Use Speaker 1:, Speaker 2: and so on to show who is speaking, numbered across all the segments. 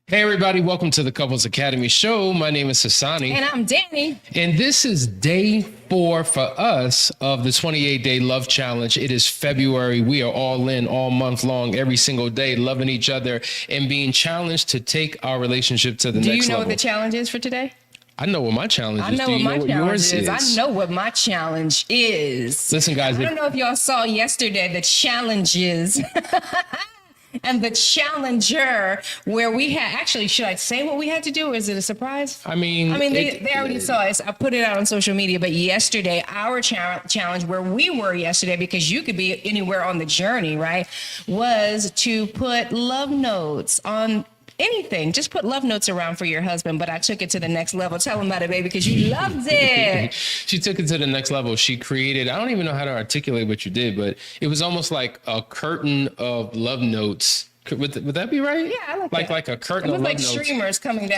Speaker 1: Hey everybody, welcome to the Couples Academy show. My name is Hassani.
Speaker 2: And I'm Danny.
Speaker 1: And this is day 4 for us of the 28-day love challenge. It is February. We are all in all month long, every single day, loving each other and being challenged to take our relationship to the next level.
Speaker 2: Do you know what the challenge is for today?
Speaker 1: I know what my challenge is.
Speaker 2: I know what my challenge is. I know what my challenge is.
Speaker 1: Listen, guys.
Speaker 2: I don't know if y'all saw yesterday the challenges and the challenger where we had, actually, should I say what we had to do? Or is it a surprise?
Speaker 1: I mean,
Speaker 2: they already saw it. I put it out on social media, but yesterday, our challenge where we were yesterday, because you could be anywhere on the journey, right, was to put love notes on anything. Just put love notes around for your husband, but I took it to the next level. Tell him about it, baby, because you loved it.
Speaker 1: She took it to the next level. She created, I don't even know how to articulate what you did, but it was almost like a curtain of love notes. Would that be right?
Speaker 2: Yeah, I like that.
Speaker 1: Like a curtain of love notes.
Speaker 2: It was like streamers coming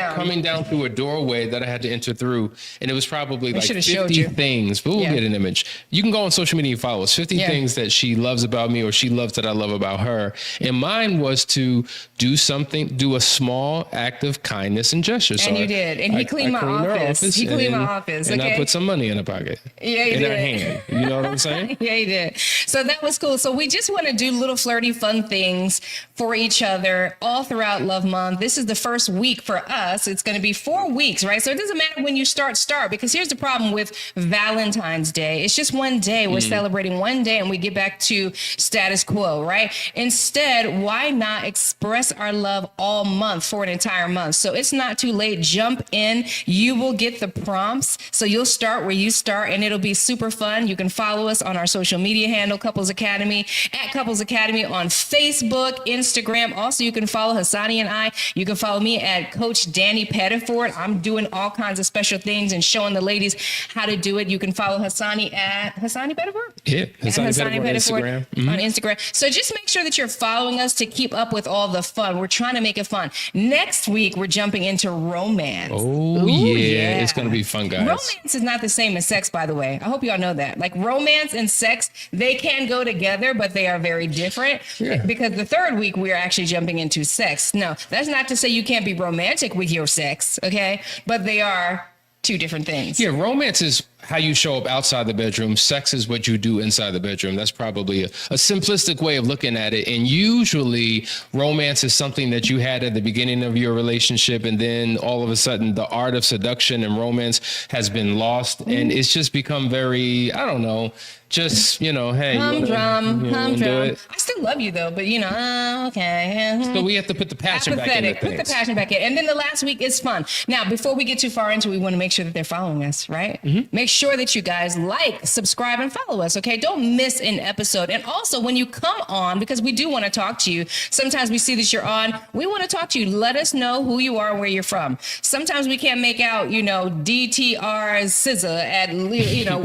Speaker 2: down
Speaker 1: through a doorway that I had to enter through. And it was probably like 50 things. But we'll get an image. You can go on social media and follow us. 50 things that she loves about me or she loves that I love about her. And mine was to do a small act of kindness and gesture.
Speaker 2: And you did. And he cleaned my office. He cleaned my office.
Speaker 1: And I put some money in her pocket.
Speaker 2: Yeah, he
Speaker 1: did. In her hand. You know what I'm saying?
Speaker 2: Yeah, he did. So that was cool. So we just want to do little flirty fun things for each other all throughout Love Month. This is the first week for us. It's going to be 4 weeks, right? So it doesn't matter when you start, because here's the problem with Valentine's Day. It's just one day. We're celebrating one day and we get back to status quo, right? Instead, why not express our love all month for an entire month? So it's not too late. Jump in. You will get the prompts. So you'll start where you start and it'll be super fun. You can follow us on our social media handle, Couples Academy, at Couples Academy on Facebook, Instagram. Also, you can follow Hassani and I. You can follow me at Coach Danny Pettiford. I'm doing all kinds of special things and showing the ladies how to do it. You can follow Hassani at Hassani Pettiford?
Speaker 1: Yeah, Hassani Pettiford
Speaker 2: on Instagram. So just make sure that you're following us to keep up with all the fun. We're trying to make it fun. Next week, we're jumping into romance.
Speaker 1: Oh, yeah. It's going to be fun, guys.
Speaker 2: Romance is not the same as sex, by the way. I hope y'all know that. Like romance and sex, they can go together, but they are very different. Yeah. Because the third week, we're actually jumping into sex. No, that's not to say you can't be romantic with your sex, okay? But they are two different things.
Speaker 1: Yeah, romance is how you show up outside the bedroom. Sex is what you do inside the bedroom. That's probably a simplistic way of looking at it. And usually romance is something that you had at the beginning of your relationship. And then all of a sudden the art of seduction and romance has been lost. And it's just become very, I don't know, just, hey.
Speaker 2: Humdrum. I still love you though, but okay.
Speaker 1: So we have to put the passion back in.
Speaker 2: Put the passion back in. And then the last week is fun. Now, before we get too far into it, we want to make sure that they're following us, right? Make sure that you guys like, subscribe, and follow us, okay? Don't miss an episode. And also, when you come on, because we do want to talk to you, sometimes we see that you're on, we want to talk to you. Let us know who you are and where you're from. Sometimes we can't make out, DTR SZA at,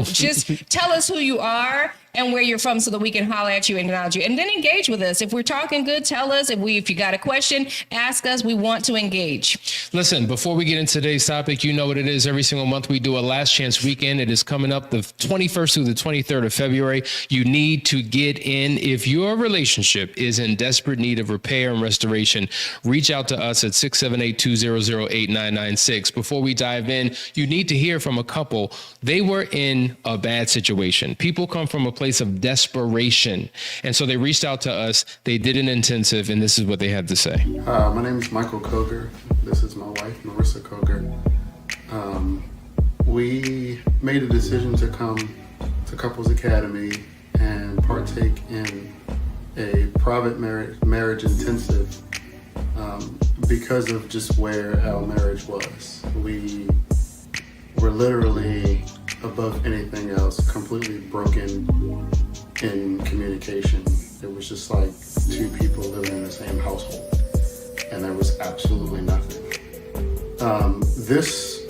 Speaker 2: just tell us who you are and where you're from so that we can holler at you and acknowledge you. And then engage with us. If we're talking good, tell us. If you got a question, ask us. We want to engage.
Speaker 1: Listen, before we get into today's topic, you know what it is. Every single month we do a last chance weekend. It is coming up the 21st through the 23rd of February. You need to get in. If your relationship is in desperate need of repair and restoration, reach out to us at 678-200-8996. Before we dive in, you need to hear from a couple. They were in a bad situation. People come from a place of desperation. And so they reached out to us. They did an intensive, and this is what they had to say.
Speaker 3: My name is Michael Koger. This is my wife, Marissa Koger. We made a decision to come to Couples Academy and partake in a private marriage intensive because of just where our marriage was. We were literally, above anything else, completely broken in communication. It was just like two people living in the same household, and there was absolutely nothing. This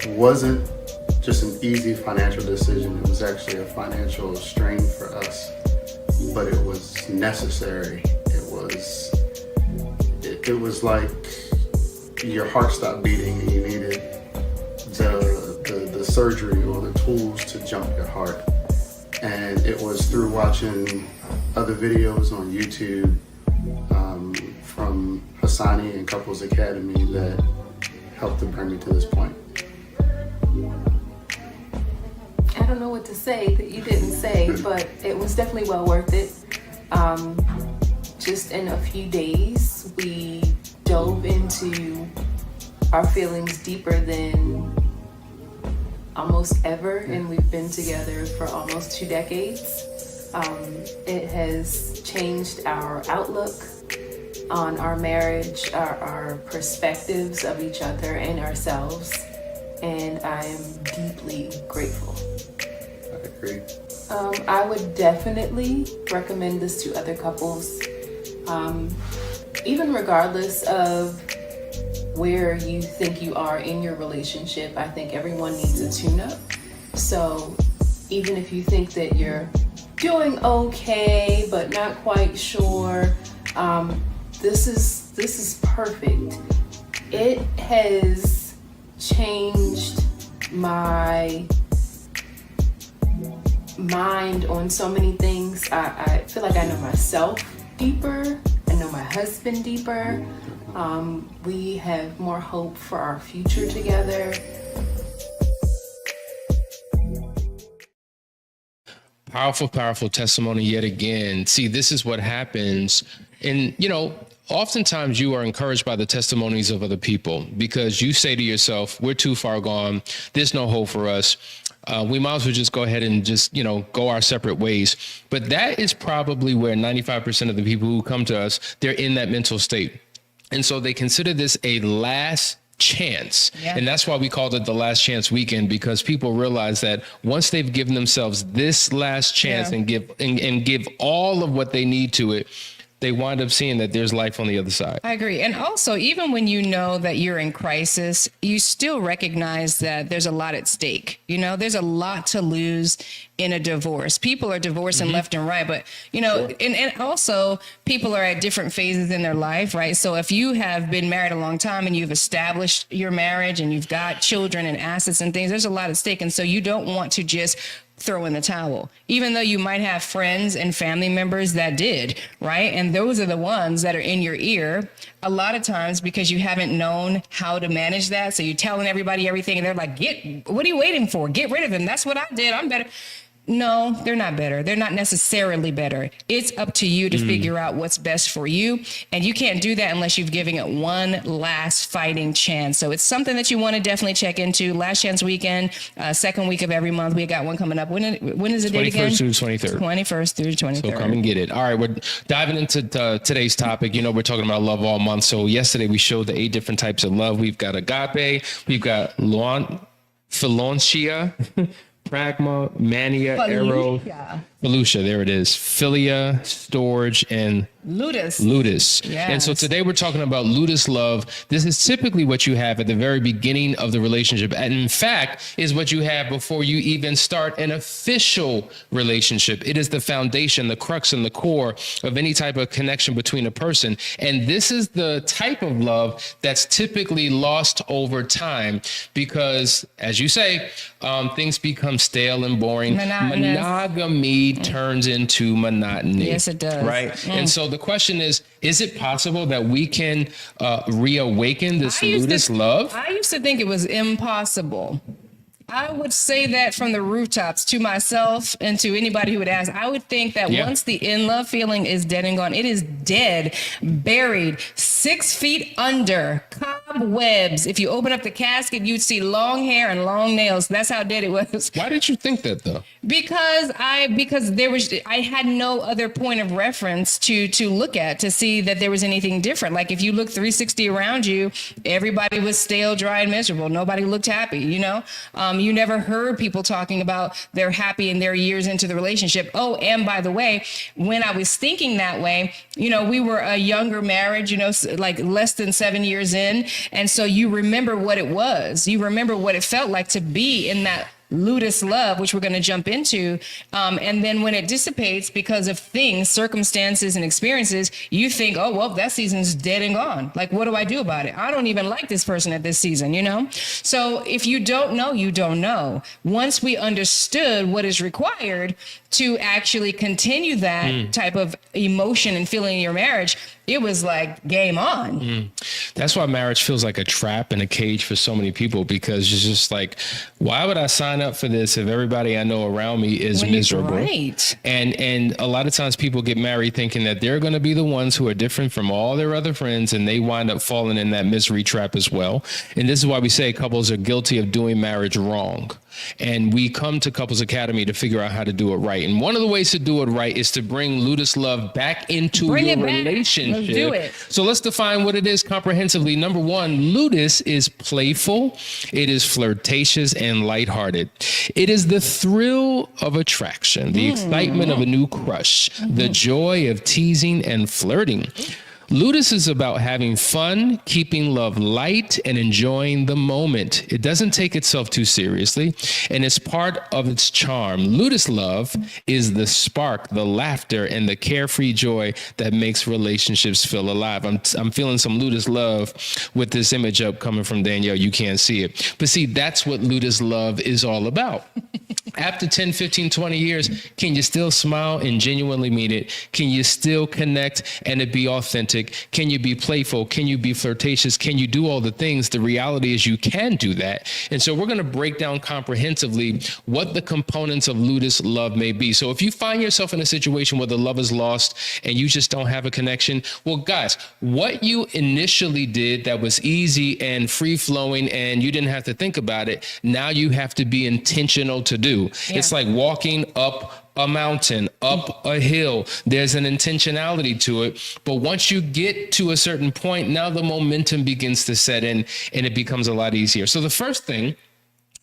Speaker 3: wasn't just an easy financial decision. It was actually a financial strain for us, but it was necessary. It was like your heart stopped beating and you needed the surgery or the tools to jump your heart. And it was through watching other videos on YouTube from Asani and Couples Academy that helped to bring me to this point.
Speaker 4: I don't know what to say that you didn't say, but it was definitely well worth it. Just in a few days, we dove into our feelings deeper than almost ever, and we've been together for almost 2 decades. It has changed our outlook on our marriage, our perspectives of each other and ourselves, and I am deeply grateful.
Speaker 3: I agree.
Speaker 4: I would definitely recommend this to other couples, even regardless of where you think you are in your relationship. I think everyone needs a tune-up. So even if you think that you're doing okay but not quite sure, this is perfect. It has changed my mind on so many things. I feel like I know myself deeper. I know my husband deeper. We have more hope for our future together.
Speaker 1: Powerful, powerful testimony yet again. See, this is what happens. And, oftentimes you are encouraged by the testimonies of other people because you say to yourself, we're too far gone. There's no hope for us. We might as well just go ahead and just, go our separate ways. But that is probably where 95% of the people who come to us, they're in that mental state. And so they consider this a last chance. Yeah. And that's why we called it the last chance weekend, because people realize that once they've given themselves this last chance and give all of what they need to it, they wind up seeing that there's life on the other side.
Speaker 2: I agree. And also, even when you know that you're in crisis, you still recognize that there's a lot at stake. There's a lot to lose in a divorce. People are divorcing left and right, but, and also people are at different phases in their life, right? So if you have been married a long time and you've established your marriage and you've got children and assets and things, there's a lot at stake. And so you don't want to just throw in the towel, even though you might have friends and family members that did, right? And those are the ones that are in your ear a lot of times because you haven't known how to manage that. So you're telling everybody everything and they're like, what are you waiting for? Get rid of him. That's what I did. I'm better. No, they're not better. They're not necessarily better. It's up to you to figure out what's best for you. And you can't do that unless you've given it one last fighting chance. So it's something that you want to definitely check into. Last Chance Weekend, second week of every month. We got one coming up. When is the date again?
Speaker 1: 21st through 23rd.
Speaker 2: 21st through 23rd.
Speaker 1: So come and get it. All right, we're diving into today's topic. We're talking about love all month. So yesterday we showed the 8 different types of love. We've got agape. We've got Philia. Pragma, Mania, Eros, Felucia, there it is. Philia, Storage, and
Speaker 2: Ludus.
Speaker 1: Yes. And so
Speaker 2: Yes.
Speaker 1: today we're talking about Ludus love. This is typically what you have at the very beginning of the relationship. And in fact, is what you have before you even start an official relationship. It is the foundation, the crux and the core of any type of connection between a person. And this is the type of love that's typically lost over time because, as you say, things become stale and boring. Monogamy turns into monotony.
Speaker 2: Yes, it does.
Speaker 1: Right? And so the question is it possible that we can reawaken this Ludus love?
Speaker 2: I used to think it was impossible. I would say that from the rooftops to myself and to anybody who would ask. I would think that once the in love feeling is dead and gone, it is dead, buried, 6 feet under, cobwebs. If you open up the casket, you'd see long hair and long nails. That's how dead it was.
Speaker 1: Why did you think that though?
Speaker 2: Because I had no other point of reference to look at to see that there was anything different. Like if you look 360 around you, everybody was stale, dry, and miserable. Nobody looked happy, You never heard people talking about they're happy in their years into the relationship. Oh, and by the way, when I was thinking that way, we were a younger marriage, like less than 7 years in. And so you remember what it was. You remember what it felt like to be in that Ludus Love, which we're going to jump into. And then when it dissipates because of things, circumstances, and experiences, you think, oh, well, that season's dead and gone. Like, what do I do about it? I don't even like this person at this season, you know? So if you don't know, you don't know. Once we understood what is required to actually continue that type of emotion and feeling in your marriage, it was like game on.
Speaker 1: That's why marriage feels like a trap and a cage for so many people, because it's just like, why would I sign up for this if everybody I know around me is miserable?
Speaker 2: Right.
Speaker 1: And a lot of times people get married thinking that they're going to be the ones who are different from all their other friends, and they wind up falling in that misery trap as well. And this is why we say couples are guilty of doing marriage wrong. And we come to Couples Academy to figure out how to do it right. And one of the ways to do it right is to bring Ludus Love back into your relationship.
Speaker 2: Let's do it.
Speaker 1: So let's define what it is comprehensively. Number one, Ludus is playful, it is flirtatious and lighthearted. It is the thrill of attraction, the excitement of a new crush, the joy of teasing and flirting. Ludus is about having fun, keeping love light, and enjoying the moment. It doesn't take itself too seriously, and it's part of its charm. Ludus Love is the spark, the laughter, and the carefree joy that makes relationships feel alive. I'm feeling some Ludus Love with this image up coming from Danielle. You can't see it. But see, that's what Ludus Love is all about. After 10, 15, 20 years, can you still smile and genuinely mean it? Can you still connect and it be authentic? Can you be playful? Can you be flirtatious? Can you do all the things? The reality is you can do that. And so we're going to break down comprehensively what the components of Ludus Love may be. So if you find yourself in a situation where the love is lost and you just don't have a connection, well, guys, what you initially did that was easy and free flowing and you didn't have to think about it, now you have to be intentional to do. Yeah. It's like walking up a mountain, up a hill. There's an intentionality to it. But once you get to a certain point, now the momentum begins to set in and it becomes a lot easier. So the first thing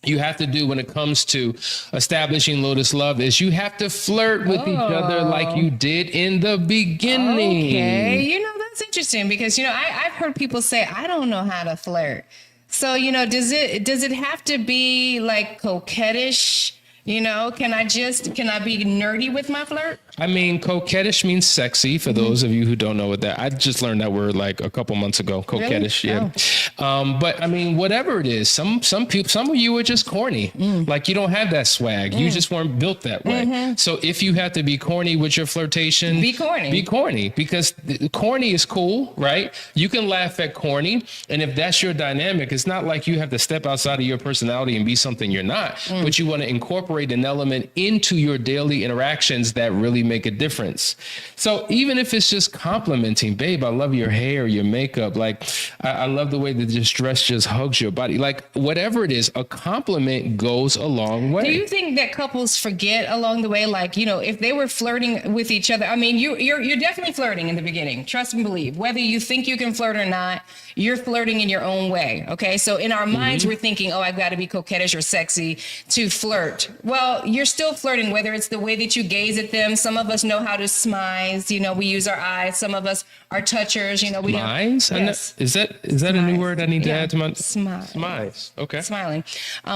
Speaker 1: you have to do when it comes to establishing Ludus Love is you have to flirt with each other like you did in the beginning.
Speaker 2: Okay, you know, that's interesting because, you know, I've heard people say, I don't know how to flirt. So, you know, does it have to be like coquettish? You know, can I be nerdy with my flirt?
Speaker 1: I mean, coquettish means sexy for those of you who don't know what that, I just learned that word like a couple months ago, coquettish. Really? Yeah. But I mean, whatever it is, some people, some of you are just corny. Like you don't have that swag. You just weren't built that way. So if you have to be corny with your flirtation, be corny because corny is cool, right? You can laugh at corny. And if that's your dynamic, it's not like you have to step outside of your personality and be something you're not, but you want to incorporate an element into your daily interactions that really make a difference. So even if it's just complimenting, babe, I love your hair, your makeup. Like, I love the way that this dress just hugs your body. Like whatever it is, a compliment goes a long way.
Speaker 2: Do you think that couples forget along the way? Like, you know, if they were flirting with each other, I mean, you're definitely flirting in the beginning. Trust and believe. Whether you think you can flirt or not, you're flirting in your own way. Okay. So in our minds, we're thinking, oh, I've got to be coquettish or sexy to flirt. Well, you're still flirting, whether it's the way that you gaze at them. Some of us know how to smize. You know, we use our eyes. Some of us are touchers. You know, we
Speaker 1: smize?
Speaker 2: Yes.
Speaker 1: Is that a new word I need to add to my smize? Okay.
Speaker 2: Smiling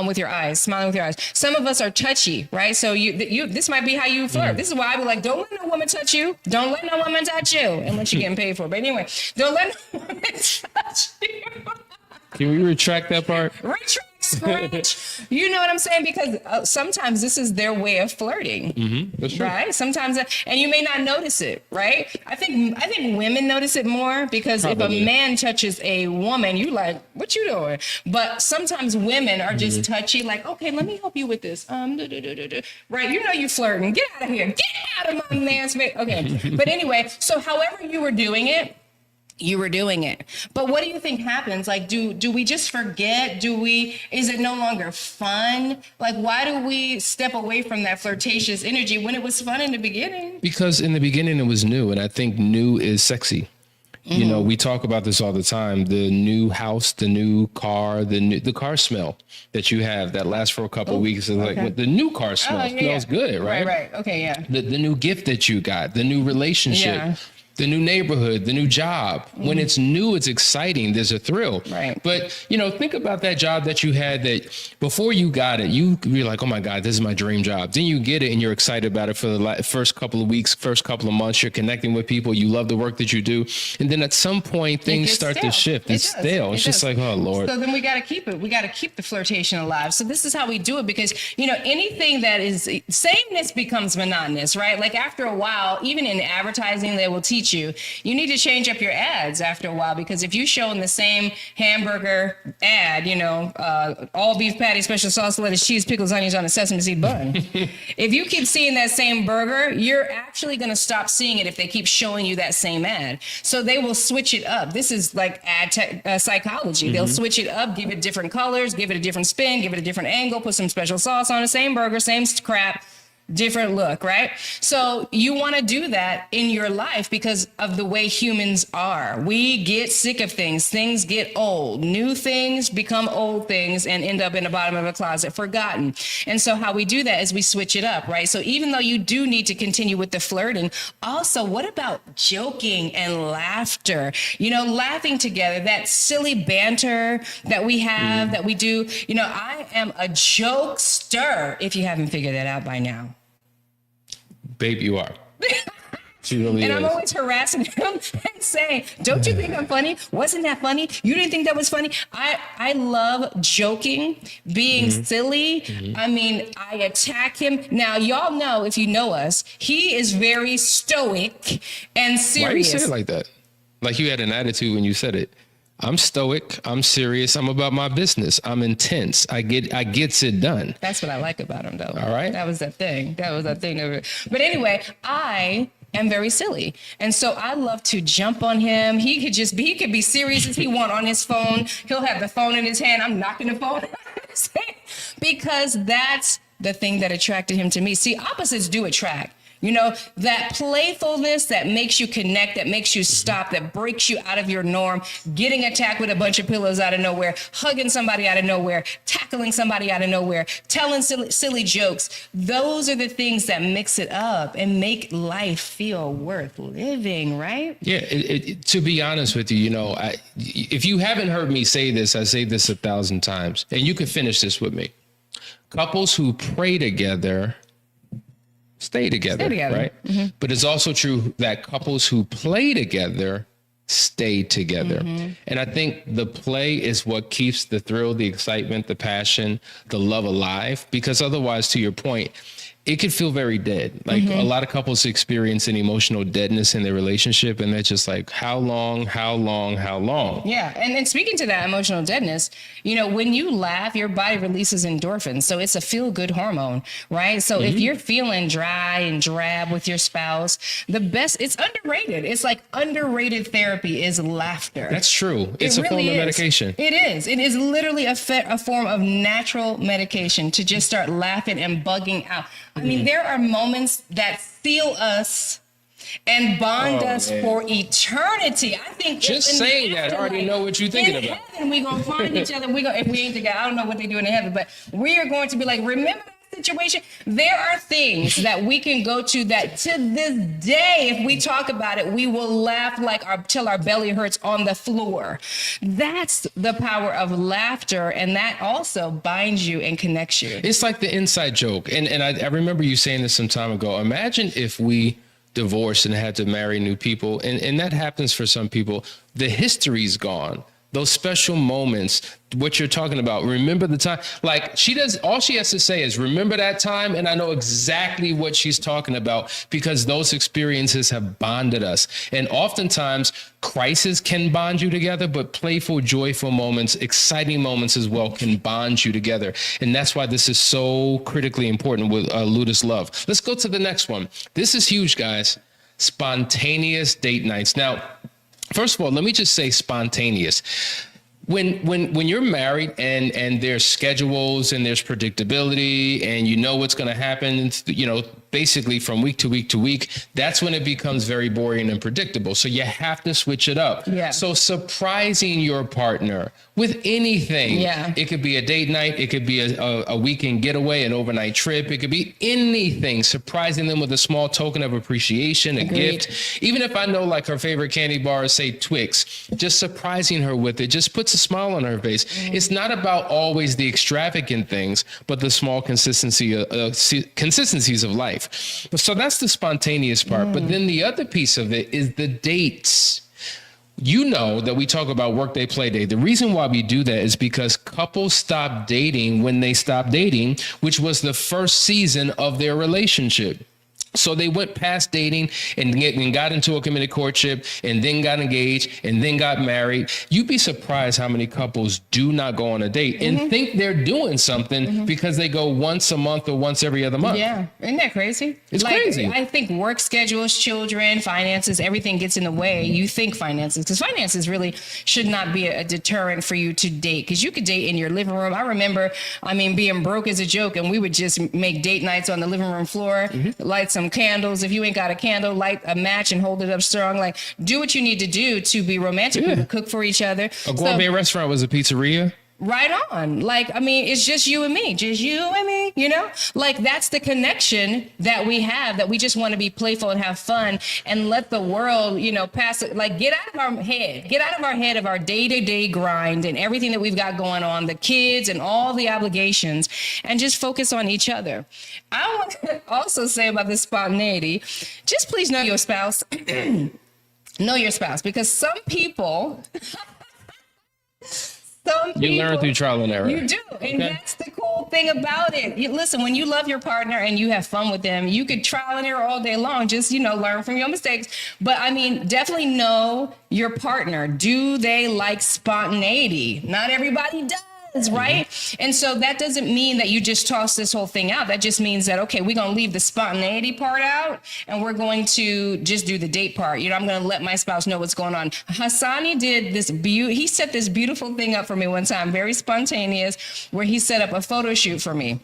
Speaker 2: with your eyes, smiling with your eyes. Some of us are touchy, right? So this might be how you flirt. This is why I be like, don't let no woman touch you. Don't let no woman touch you unless you're getting paid for it. But anyway, don't let no woman touch you.
Speaker 1: Can we retract that part?
Speaker 2: Retract. You know what I'm saying? Because sometimes this is their way of flirting,
Speaker 1: That's true.
Speaker 2: right? Sometimes, and you may not notice it, right? I think women notice it more because if a man touches a woman, you like, what you doing? But sometimes women are just touchy, like, okay, let me help you with this. Right? You know you flirting. Get out of here. Get out of my man's face. Okay. But anyway, so however you were doing it, you were doing it. But what do you think happens? Like, do we just forget? Is it no longer fun? Like, why do we step away from that flirtatious energy when it was fun in the beginning? Because
Speaker 1: in the beginning it was new, and I think new is sexy. You know, we talk about this all the time. The new house, the new car, the car smell that you have that lasts for a couple of weeks. Is like the new car smell smells good, right?
Speaker 2: Right. Okay, yeah.
Speaker 1: The new gift that you got, the new relationship. the new neighborhood, the new job. When it's new, it's exciting. There's a thrill.
Speaker 2: Right.
Speaker 1: But, think about that job that you had that before you got it, you're like, oh my God, this is my dream job. Then you get it and you're excited about it for the first couple of weeks, first couple of months. You're connecting with people. You love the work that you do. And then at some point, things start to shift. It's stale. It's just like, oh, Lord.
Speaker 2: So then we got to keep it. We got to keep the flirtation alive. So this is how we do it because, anything that is sameness becomes monotonous, right? Like after a while, even in advertising, they will teach you need to change up your ads after a while, because if you show in the same hamburger ad, all beef patty, special sauce, lettuce, cheese, pickles, onions on a sesame seed bun. If you keep seeing that same burger, you're actually going to stop seeing it if they keep showing you that same ad. So they will switch it up. This is like ad psychology. They'll switch it up, give it different colors, give it a different spin, give it a different angle, put some special sauce on the same burger, same crap, different look, right? So you want to do that in your life because of the way humans are. We get sick of things. Things get old. New things become old things and end up in the bottom of a closet, forgotten. And so how we do that is we switch it up, right? So even though you do need to continue with the flirting, also, what about joking and laughter? Laughing together, that silly banter that we have, that we do. I am a jokester, if you haven't figured that out by now.
Speaker 1: Babe, you are. She really
Speaker 2: and
Speaker 1: is.
Speaker 2: I'm always harassing him and saying, don't you think I'm funny? Wasn't that funny? You didn't think that was funny? I love joking, being silly. I mean, I attack him. Now, y'all know, if you know us, he is very stoic and serious.
Speaker 1: Why do you say it like that? Like you had an attitude when you said it. I'm stoic. I'm serious. I'm about my business. I'm intense. I gets it done.
Speaker 2: That's what I like about him, though.
Speaker 1: All right.
Speaker 2: That was that thing. But anyway, I am very silly. And so I love to jump on him. He could be serious as he want on his phone. He'll have the phone in his hand. I'm knocking the phone out of his hand because that's the thing that attracted him to me. See, opposites do attract. That playfulness that makes you connect, that makes you stop, that breaks you out of your norm, getting attacked with a bunch of pillows out of nowhere, hugging somebody out of nowhere, tackling somebody out of nowhere, telling silly jokes. Those are the things that mix it up and make life feel worth living, right?
Speaker 1: Yeah. To be honest with you, if you haven't heard me say this, I say this 1,000 times, and you can finish this with me. Couples who pray together stay together, right? But it's also true that couples who play together stay together. And I think the play is what keeps the thrill, the excitement, the passion, the love alive, because otherwise, to your point, it could feel very dead. Like a lot of couples experience an emotional deadness in their relationship, and they're just like, how long? Yeah. And speaking to that emotional deadness, when you laugh, your body releases endorphins. So it's a feel-good hormone, right? So if you're feeling dry and drab with your spouse, it's underrated. It's like underrated therapy is laughter. That's true. It's a form of medication.
Speaker 2: It is. It is literally a form of natural medication to just start laughing and bugging out. I mean, there are moments that seal us and bond us for eternity. I think
Speaker 1: just saying that, I already know what you're thinking about.
Speaker 2: In heaven, we're going to find each other. If we ain't together, I don't know what they do in heaven, but we are going to be like, remember that situation? There are things that we can go to that to this day, if we talk about it, we will laugh till our belly hurts on the floor. That's the power of laughter, and that also binds you and connects you.
Speaker 1: It's like the inside joke. And I remember you saying this some time ago. Imagine if we divorced and had to marry new people, and that happens for some people. The history's gone. Those special moments, what you're talking about. Remember the time, like all she has to say is remember that time. And I know exactly what she's talking about because those experiences have bonded us. And oftentimes crisis can bond you together, but playful, joyful moments, exciting moments as well can bond you together. And that's why this is so critically important with Ludus Love. Let's go to the next one. This is huge, guys. Spontaneous date nights. Now, first of all, let me just say spontaneous. When you're married and there's schedules and there's predictability and you know what's going to happen, basically from week to week to week, that's when it becomes very boring and predictable. So you have to switch it up.
Speaker 2: Yeah.
Speaker 1: So surprising your partner with anything.
Speaker 2: Yeah.
Speaker 1: It could be a date night. It could be a weekend getaway, an overnight trip. It could be anything. Surprising them with a small token of appreciation, a gift. Even if I know like her favorite candy bar is, say, Twix, just surprising her with it just puts a smile on her face. It's not about always the extravagant things, but the small consistencies of life. So that's the spontaneous part. But then the other piece of it is the dates. You know that we talk about workday, play day. The reason why we do that is because couples stop dating when they stop dating, which was the first season of their relationship. So they went past dating and got into a committed courtship and then got engaged and then got married. You'd be surprised how many couples do not go on a date and think they're doing something because they go once a month or once every other month.
Speaker 2: Yeah. Isn't that crazy?
Speaker 1: It's crazy.
Speaker 2: I think work schedules, children, finances, everything gets in the way. You think finances, because finances really should not be a deterrent for you to date, because you could date in your living room. I remember, being broke as a joke, and we would just make date nights on the living room floor, light some candles. If you ain't got a candle, light a match and hold it up strong. Like, do what you need to do to be romantic. We would cook for each other.
Speaker 1: A gourmet restaurant was a pizzeria.
Speaker 2: Right on. Like, it's just you and me, like that's the connection that we have, that we just want to be playful and have fun and let the world, pass it. Like, get out of our head of our day-to-day grind and everything that we've got going on, the kids and all the obligations, and just focus on each other. I want to also say about this spontaneity, just please know your spouse. Know your spouse, because some people
Speaker 1: You learn through trial and error.
Speaker 2: You do. And that's the cool thing about it. Listen, when you love your partner and you have fun with them, you could trial and error all day long. Just, learn from your mistakes. But definitely know your partner. Do they like spontaneity? Not everybody does. Right. And so that doesn't mean that you just toss this whole thing out. That just means that, okay, we're going to leave the spontaneity part out and we're going to just do the date part. I'm going to let my spouse know what's going on. Hassani did this. He set this beautiful thing up for me one time, very spontaneous, where he set up a photo shoot for me.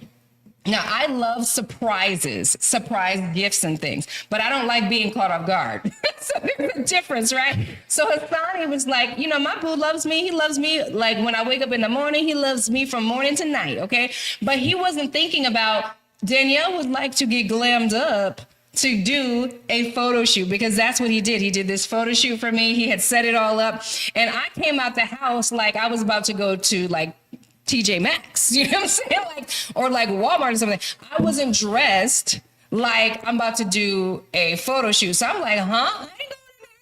Speaker 2: Now, I love surprise gifts and things, but I don't like being caught off guard. So there's a difference, right? So Hassani was like, my boo loves me. He loves me. Like when I wake up in the morning, he loves me from morning to night. Okay. But he wasn't thinking about Danielle would like to get glammed up to do a photo shoot, because that's what he did. He did this photo shoot for me. He had set it all up, and I came out the house like I was about to go to like TJ Maxx, you know what I'm saying? Or Walmart or something. I wasn't dressed like I'm about to do a photo shoot. So I'm like, I ain't going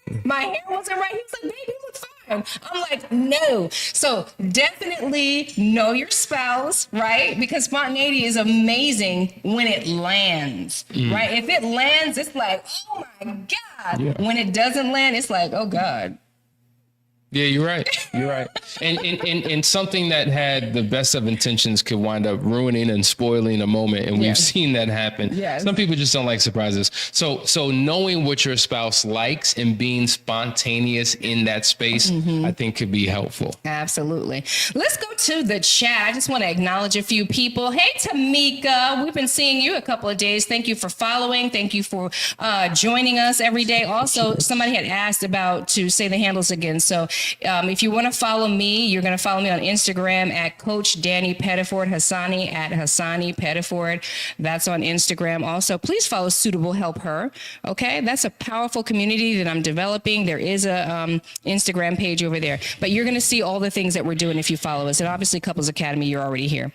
Speaker 2: there. My hair wasn't right. He was like, baby, you look fine. I'm like, no. So definitely know your spouse, right? Because spontaneity is amazing when it lands, right? If it lands, it's like, oh my God. Yeah. When it doesn't land, it's like, oh God.
Speaker 1: Yeah, you're right. You're right. And something that had the best of intentions could wind up ruining and spoiling a moment. And we've seen that happen. Yes. Some people just don't like surprises. So knowing what your spouse likes and being spontaneous in that space, I think could be helpful.
Speaker 2: Absolutely. Let's go to the chat. I just want to acknowledge a few people. Hey, Tamika, we've been seeing you a couple of days. Thank you for following. Thank you for joining us every day. Also, somebody had asked to say the handles again. So if you want to follow me, you're going to follow me on Instagram at Coach Danny Pettiford, Hassani at Hassani Pettiford. That's on Instagram. Also, please follow Suitable Help Her. Okay, that's a powerful community that I'm developing. There is a Instagram page over there, but you're going to see all the things that we're doing if you follow us. And obviously, Couples Academy, you're already here.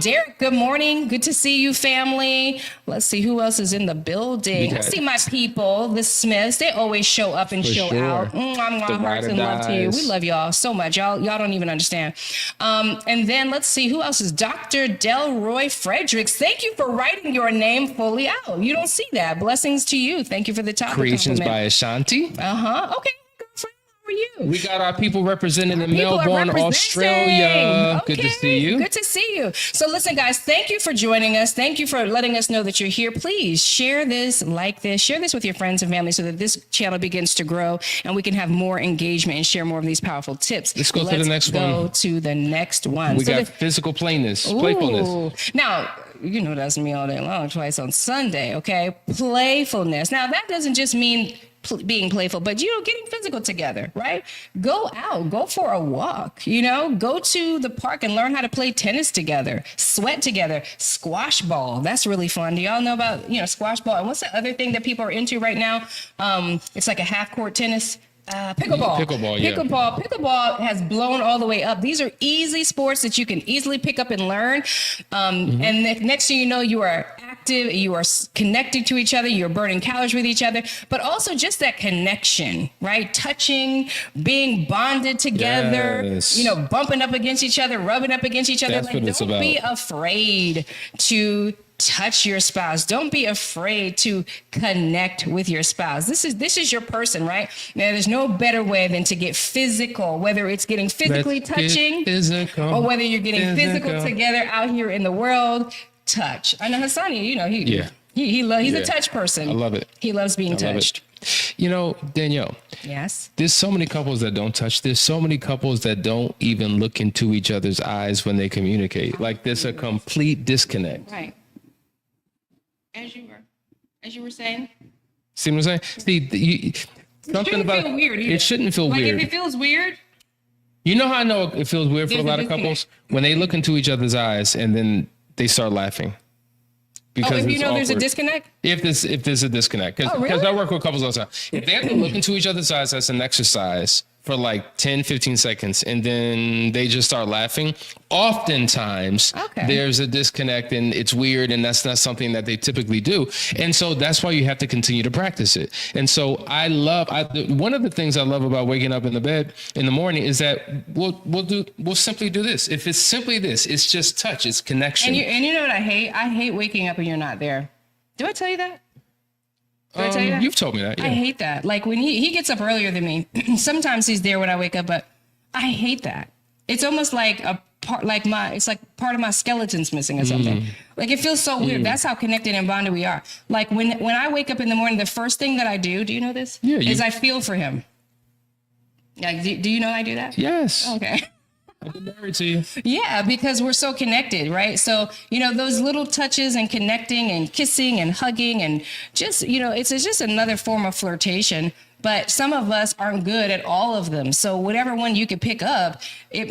Speaker 2: Derek, good morning. Good to see you, family. Let's see who else is in the building. I see my people, the Smiths. They always show up and show out. Hearts and love to you. We love y'all so much. Y'all don't even understand. And then let's see who else is Dr. Delroy Fredericks. Thank you for writing your name fully out. You don't see that. Blessings to you. Thank you for the topic.
Speaker 1: Creations by Ashanti.
Speaker 2: Okay. Girlfriend, how are you?
Speaker 1: We got our people representing in Melbourne, Australia.
Speaker 2: Okay.
Speaker 1: Good to see you.
Speaker 2: Good to see you. So listen, guys, thank you for joining us. Thank you for letting us know that you're here. Please share this, share this with your friends and family so that this channel begins to grow and we can have more engagement and share more of these powerful tips.
Speaker 1: Let's go to the next one.
Speaker 2: We got
Speaker 1: physical playfulness.
Speaker 2: Now, you know, that's me all day long, twice on Sunday. Okay. Playfulness. Now that doesn't just mean being playful, but you know, getting physical together, right? Go out, go for a walk, you know, go to the park and learn how to play tennis together, sweat together, squash ball. That's really fun. Do y'all know about, you know, squash ball? And what's the other thing that people are into right now? It's like a half court tennis. Pickleball. Pickleball has blown all the way up. These are easy sports that you can easily pick up and learn. And next thing you know, you are active, you are connected to each other, you're burning calories with each other, but also just that connection, right? Touching, being bonded together, you know, bumping up against each other, rubbing up against each other.
Speaker 1: That's what it's about.
Speaker 2: Don't be afraid to touch your spouse. Don't be afraid to connect with your spouse. This is your person, right? Now, there's no better way than to get physical, whether it's getting physically touching or whether you're getting physical together out here in the world. Touch. I know Hassani, you know, he's a touch person.
Speaker 1: I love it.
Speaker 2: He loves being touched.
Speaker 1: You know, Danielle.
Speaker 2: Yes.
Speaker 1: There's so many couples that don't touch. There's so many couples that don't even look into each other's eyes when they communicate. Like there's a complete disconnect.
Speaker 2: Right. As you were saying.
Speaker 1: See what I'm saying? See, something about
Speaker 2: feel weird either.
Speaker 1: It shouldn't feel
Speaker 2: like
Speaker 1: weird.
Speaker 2: If it feels weird.
Speaker 1: You know how I know it feels weird for a lot of
Speaker 2: disconnect.
Speaker 1: couples? When they look into each other's eyes and then they start laughing. Because
Speaker 2: if you
Speaker 1: it's
Speaker 2: know there's a
Speaker 1: awkward.
Speaker 2: disconnect?
Speaker 1: If there's a disconnect. Because
Speaker 2: really?
Speaker 1: I work with couples all the time. If they have to look into each other's eyes as an exercise for like 10, 15 seconds, and then they just start laughing, oftentimes there's a disconnect and it's weird, and that's not something that they typically do. And so that's why you have to continue to practice it. And so one of the things I love about waking up in the bed in the morning is that we'll simply do this. If it's simply this, it's just touch, it's connection.
Speaker 2: And you know what I hate? I hate waking up and you're not there. Do I tell you that? Did I tell you that?
Speaker 1: You've told me that. Yeah.
Speaker 2: I hate that. Like when he gets up earlier than me, sometimes he's there when I wake up, but I hate that. It's almost like a part, it's like part of my skeleton's missing or something. Like it feels so weird. That's how connected and bonded we are. Like when I wake up in the morning, the first thing that I do you know this?
Speaker 1: Yeah.
Speaker 2: Is I feel for him. Like, do you know I do that?
Speaker 1: Yes.
Speaker 2: Okay.
Speaker 1: I've been married to you.
Speaker 2: Yeah, because we're so connected, right? So, you know, those little touches and connecting and kissing and hugging and just, you know, it's just another form of flirtation. But some of us aren't good at all of them. So whatever one you can pick up, it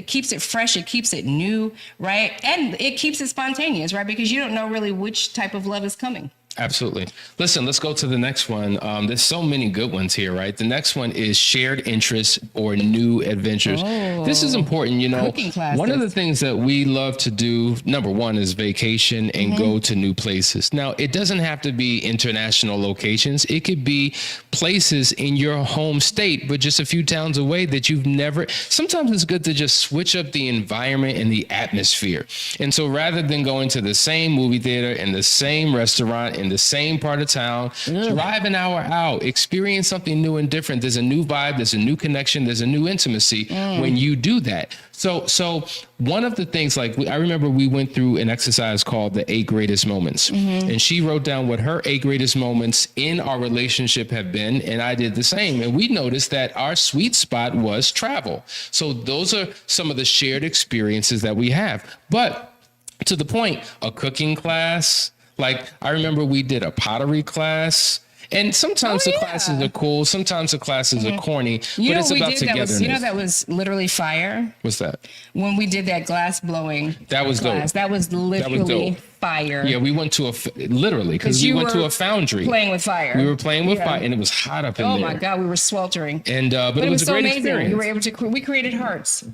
Speaker 2: keeps it fresh, it keeps it new, right? And it keeps it spontaneous, right? Because you don't know really which type of love is coming.
Speaker 1: Absolutely. Listen, let's go to the next one. There's so many good ones here, right? The next one is shared interests or new adventures. This is important. You know, one of the things that we love to do, number one, is vacation and go to new places. Now, it doesn't have to be international locations. It could be places in your home state, but just a few towns away that you've never. Sometimes it's good to just switch up the environment and the atmosphere. And so rather than going to the same movie theater and the same restaurant in the same part of town, drive an hour out, experience something new and different. There's a new vibe, there's a new connection, there's a new intimacy when you do that. So one of the things, like I remember we went through an exercise called the 8 greatest moments, and she wrote down what her 8 greatest moments in our relationship have been, and I did the same. And we noticed that our sweet spot was travel. So those are some of the shared experiences that we have. But to the point, a cooking class. Like I remember we did a pottery class, and sometimes the classes are cool, sometimes the classes are corny, but it's about togetherness.
Speaker 2: You know that was literally fire.
Speaker 1: What's that?
Speaker 2: When we did that glass blowing.
Speaker 1: That was
Speaker 2: class.
Speaker 1: dope.
Speaker 2: That was literally fire.
Speaker 1: Yeah, we went to literally because we went to a foundry.
Speaker 2: Playing with fire.
Speaker 1: We were playing with fire, and it was hot up in there.
Speaker 2: Oh my God, we were sweltering.
Speaker 1: And but it was a
Speaker 2: so
Speaker 1: great
Speaker 2: amazing.
Speaker 1: experience.
Speaker 2: You were able to. We created hearts.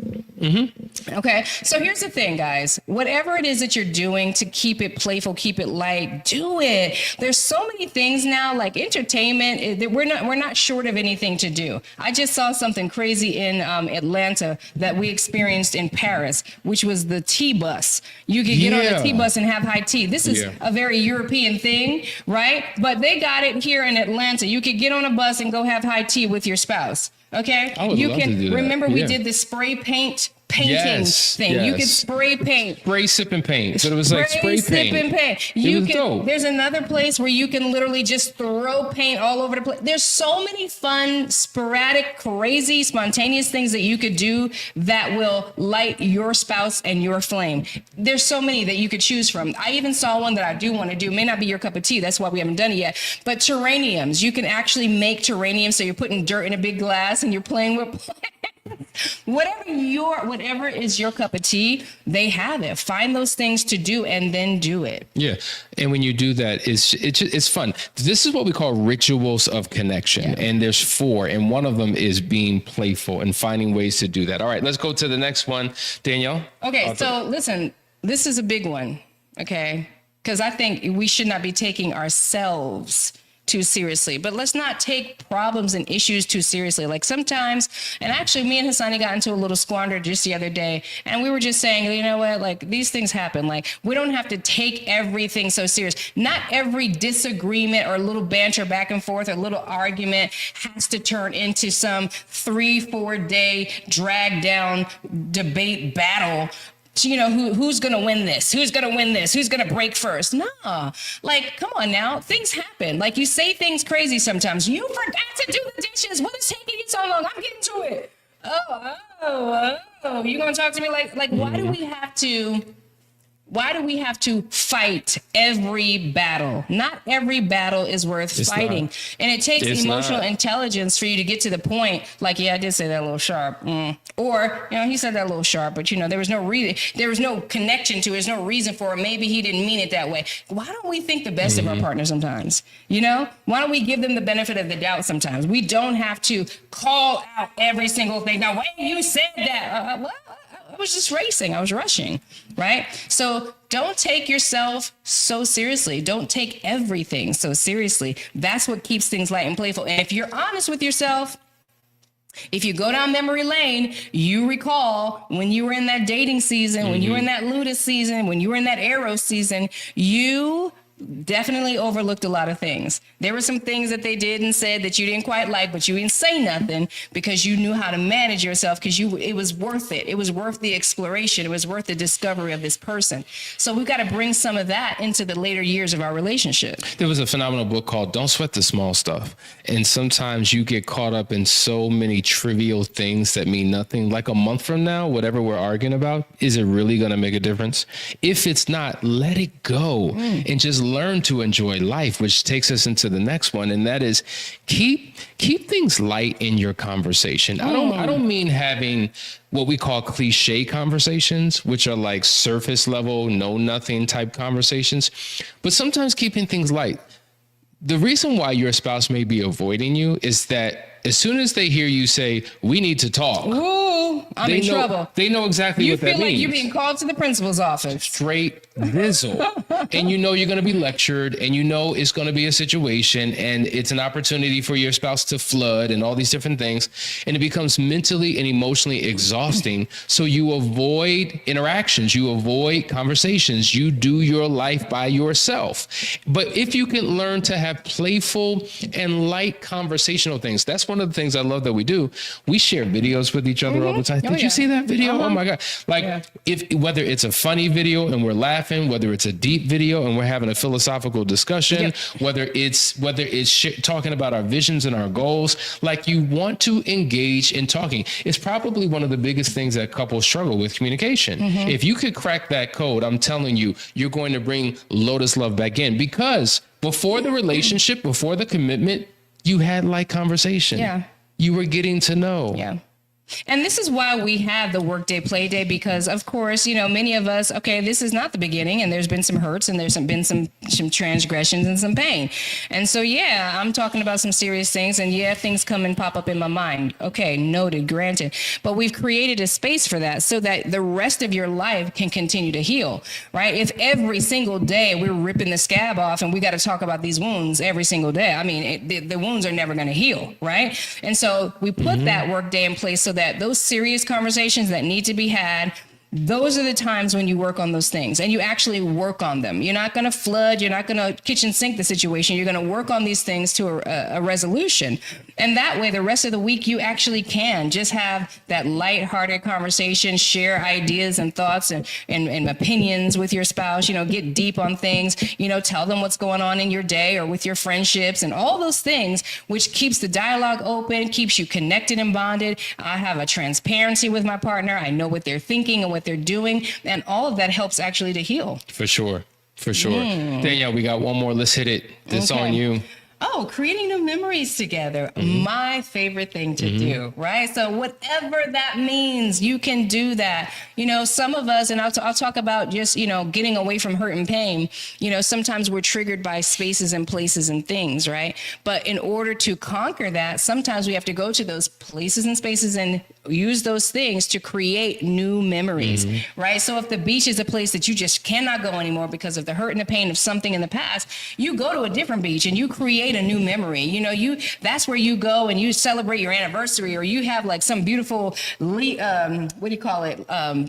Speaker 2: Okay, so here's the thing, guys. Whatever it is that you're doing to keep it playful, keep it light, do it. There's so many things now, like entertainment. That we're not short of anything to do. I just saw something crazy in Atlanta that we experienced in Paris, which was the T-bus. You could get on the T-bus and have high tea. This is a very European thing, right? But they got it here in Atlanta. You could get on a bus and go have high tea with your spouse. Okay,
Speaker 1: I would love to do that.
Speaker 2: Remember we did the spray paint painting thing. You could spray paint.
Speaker 1: Spray, sip, and paint. So it was like spray
Speaker 2: sip,
Speaker 1: paint.
Speaker 2: and paint.
Speaker 1: It was dope.
Speaker 2: There's another place where you can literally just throw paint all over the place. There's so many fun, sporadic, crazy, spontaneous things that you could do that will light your spouse and your flame. There's so many that you could choose from. I even saw one that I do want to do. May not be your cup of tea. That's why we haven't done it yet. But terrariums. You can actually make terrariums. So you're putting dirt in a big glass and you're playing with plants. Whatever is your cup of tea, they have it. Find those things to do and then do it.
Speaker 1: Yeah. And when you do that, it's fun. This is what we call rituals of connection. Yeah. And there's 4. And one of them is being playful and finding ways to do that. All right, let's go to the next one. Danielle?
Speaker 2: Okay, so listen, this is a big one, okay? Because I think we should not be taking ourselves too seriously, but let's not take problems and issues too seriously. Like sometimes, and actually me and Hassani got into a little squander just the other day, and we were just saying, you know what, like these things happen. Like we don't have to take everything so serious. Not every disagreement or little banter back and forth or little argument has to turn into some 3-4 day drag down debate battle. You know, who's going to win this? Who's going to win this? Who's going to break first? Nah, like, come on now. Things happen. Like, you say things crazy sometimes. You forgot to do the dishes. What is taking you so long? I'm getting to it. Oh. You going to talk to me like why do we have to fight every battle? Not every battle is worth fighting. Not. And it takes emotional intelligence for you to get to the point, like, yeah, I did say that a little sharp. Or, you know, he said that a little sharp, but, you know, there was no reason, there was no connection to it. There's no reason for it. Maybe he didn't mean it that way. Why don't we think the best of our partner sometimes? You know, why don't we give them the benefit of the doubt sometimes? We don't have to call out every single thing. Now, wait, you said that. I was just racing. I was rushing, right? So don't take yourself so seriously. Don't take everything so seriously. That's what keeps things light and playful. And if you're honest with yourself, if you go down memory lane, you recall when you were in that dating season, when you were in that Ludus season, when you were in that Eros season, you definitely overlooked a lot of things. There were some things that they did and said that you didn't quite like, but you didn't say nothing because you knew how to manage yourself, because it was worth it. It was worth the exploration. It was worth the discovery of this person. So we've got to bring some of that into the later years of our relationship.
Speaker 1: There was a phenomenal book called Don't Sweat the Small Stuff. And sometimes you get caught up in so many trivial things that mean nothing. Like a month from now, whatever we're arguing about, is it really going to make a difference? If it's not, let it go and just learn to enjoy life, which takes us into the next one. And that is keep things light in your conversation. I don't mean having what we call cliche conversations, which are like surface level, know nothing type conversations, but sometimes keeping things light. The reason why your spouse may be avoiding you is that as soon as they hear you say, we need to talk,
Speaker 2: I'm in trouble.
Speaker 1: They know exactly what that means. You feel
Speaker 2: like you're being called to the principal's office.
Speaker 1: Straight vizzle. And you know you're going to be lectured, and you know it's going to be a situation, and it's an opportunity for your spouse to flood and all these different things. And it becomes mentally and emotionally exhausting. So you avoid interactions. You avoid conversations. You do your life by yourself. But if you can learn to have playful and light conversational things, that's one of the things I love that we do. We share videos with each other all the time. Did you see that video? Oh my God. Whether it's a funny video and we're laughing, whether it's a deep video and we're having a philosophical discussion, whether it's talking about our visions and our goals, like you want to engage in talking. It's probably one of the biggest things that couples struggle with, communication. If you could crack that code, I'm telling you, you're going to bring Ludus Love back in, because before the relationship, before the commitment, you had like conversation. Yeah. You were getting to know. Yeah.
Speaker 2: And this is why we have the workday play day, because of course, you know, many of us, okay, this is not the beginning, and there's been some hurts, and there's been some transgressions and some pain. And so, yeah, I'm talking about some serious things, and yeah, things come and pop up in my mind. Okay, noted, granted. But we've created a space for that so that the rest of your life can continue to heal, right? If every single day we're ripping the scab off and we got to talk about these wounds every single day, I mean, the wounds are never going to heal, right? And so we put that workday in place so that those serious conversations that need to be had, those are the times when you work on those things and you actually work on them. You're not going to flood. You're not going to kitchen sink the situation. You're going to work on these things to a resolution. And that way, the rest of the week, you actually can just have that lighthearted conversation, share ideas and thoughts and opinions with your spouse, get deep on things, tell them what's going on in your day or with your friendships and all those things, which keeps the dialogue open, keeps you connected and bonded. I have a transparency with my partner. I know what they're thinking and what they're doing. And all of that helps actually to heal.
Speaker 1: For sure. Danielle, we got one more. Let's hit it. It's on you.
Speaker 2: Oh, creating new memories together. My favorite thing to do, right? So whatever that means, you can do that. Some of us, and I'll talk about just, getting away from hurt and pain. Sometimes we're triggered by spaces and places and things, right? But in order to conquer that, sometimes we have to go to those places and spaces and use those things to create new memories, right? So if the beach is a place that you just cannot go anymore because of the hurt and the pain of something in the past, you go to a different beach and you create a new memory. That's where you go and you celebrate your anniversary, or you have like some beautiful,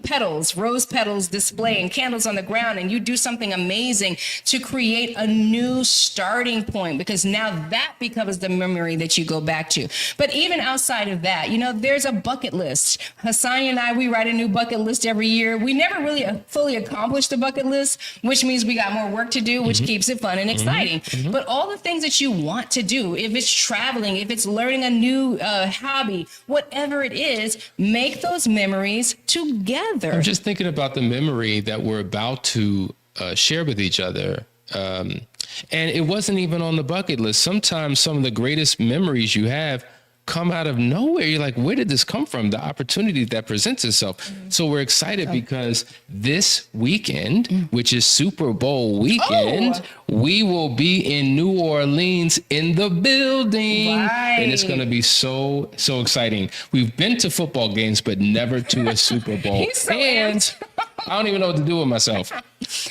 Speaker 2: petals, rose petals display and candles on the ground, and you do something amazing to create a new starting point, because now that becomes the memory that you go back to. But even outside of that, there's a bucket list. Hassani and I, we write a new bucket list every year. We never really fully accomplished the bucket list, which means we got more work to do, which keeps it fun and exciting. But all the things that you want to do, if it's traveling, if it's learning a new hobby, whatever it is, make those memories together.
Speaker 1: I'm just thinking about the memory that we're about to share with each other. And it wasn't even on the bucket list. Sometimes some of the greatest memories you have come out of nowhere. You're like, where did this come from? The opportunity that presents itself. So we're excited because this weekend, which is Super Bowl weekend, we will be in New Orleans in the building.
Speaker 2: Right.
Speaker 1: And it's going to be so exciting. We've been to football games, but never to a Super Bowl.
Speaker 2: He's so
Speaker 1: and I don't even know what to do with myself.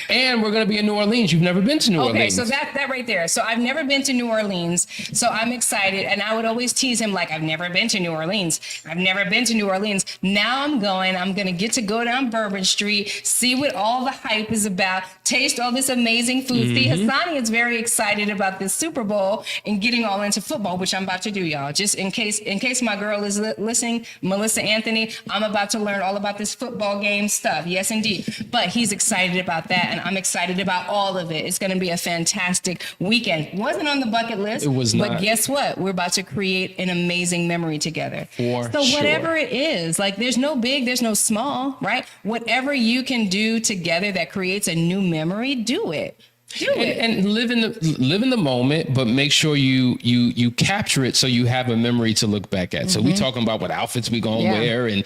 Speaker 1: And we're going to be in New Orleans. You've never been to New Orleans.
Speaker 2: Okay, so that right there. So I've never been to New Orleans. So I'm excited. And I would always tease him like, I've never been to New Orleans. I've never been to New Orleans. Now I'm going to get to go down Bourbon Street, see what all the hype is about, taste all this amazing food. See, Hassani is very excited about this Super Bowl and getting all into football, which I'm about to do, y'all. Just in case my girl is listening, Melissa Anthony, I'm about to learn all about this football game stuff. Yes, indeed. But he's excited about that, and I'm excited about all of it. It's going to be a fantastic weekend. Wasn't on the bucket list.
Speaker 1: It was not.
Speaker 2: But guess what? We're about to create an amazing memory together.
Speaker 1: So
Speaker 2: whatever it is, like there's no big, there's no small, right? Whatever you can do together that creates a new memory, do it.
Speaker 1: And live in the moment, but make sure you capture it so you have a memory to look back at. So we talking about what outfits we gonna wear, and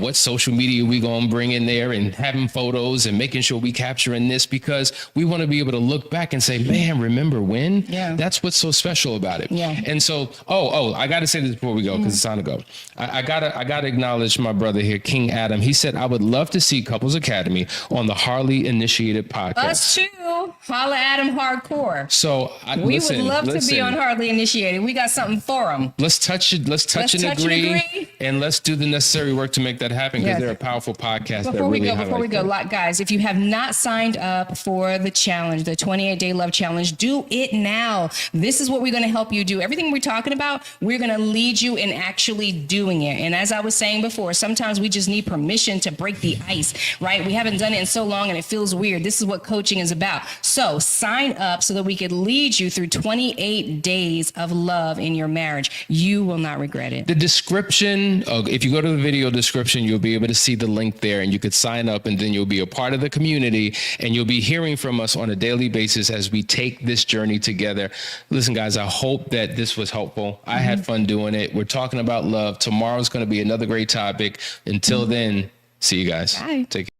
Speaker 1: what social media we gonna bring in there, and having photos and making sure we capturing this, because we want to be able to look back and say, man, remember when?
Speaker 2: Yeah.
Speaker 1: That's what's so special about it.
Speaker 2: Yeah.
Speaker 1: And so, I gotta say this before we go, because it's time to go. I gotta acknowledge my brother here, King Adam. He said, I would love to see Couples Academy on the Harley Initiated podcast.
Speaker 2: Us too. Holla Adam hardcore.
Speaker 1: So
Speaker 2: we would love to be on Hardly Initiated. We got something for them.
Speaker 1: Let's touch and agree, and let's do the necessary work to make that happen, because they're a powerful podcast.
Speaker 2: Before we go, guys, if you have not signed up for the challenge, the 28-day love challenge, do it now. This is what we're going to help you do. Everything we're talking about, we're going to lead you in actually doing it. And as I was saying before, sometimes we just need permission to break the ice, right? We haven't done it in so long and it feels weird. This is what coaching is about. So sign up so that we could lead you through 28 days of love in your marriage. You will not regret it.
Speaker 1: The description, if you go to the video description, you'll be able to see the link there, and you could sign up, and then you'll be a part of the community, and you'll be hearing from us on a daily basis as we take this journey together. Listen, guys, I hope that this was helpful. I had fun doing it. We're talking about love. Tomorrow's going to be another great topic. Until then, see you guys.
Speaker 2: Bye.
Speaker 1: Take care.